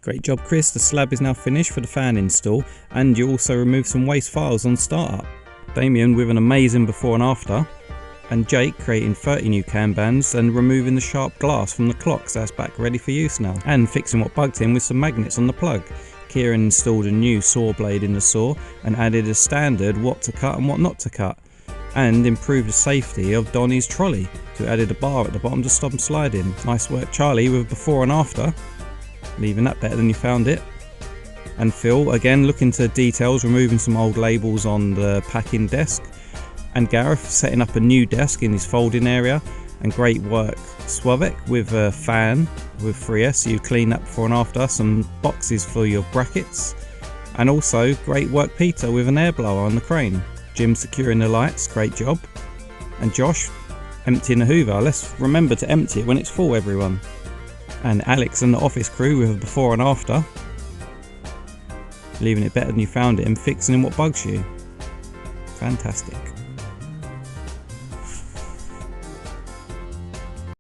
Great job Chris, the slab is now finished for the fan install, and you also removed some waste files on startup. Damien with an amazing before and after, and Jake creating 30 new cam bands and removing the sharp glass from the clock, so that's back ready for use now, and fixing what bugged him with some magnets on the plug. Kieran installed a new saw blade in the saw and added a standard what to cut and what not to cut, and improved the safety of Donnie's trolley, so added a bar at the bottom to stop him sliding. Nice work Charlie with before and after, leaving that better than you found it. And Phil again looking to details, removing some old labels on the packing desk, and Gareth setting up a new desk in his folding area. And great work Swavek with a fan with 3S, you clean that before and after, some boxes for your brackets, and also great work Peter with an air blower on the crane. Jim securing the lights, great job, and Josh emptying the hoover. Let's remember to empty it when it's full everyone. And Alex and the office crew with a before and after, leaving it better than you found it and fixing what bugs you. Fantastic.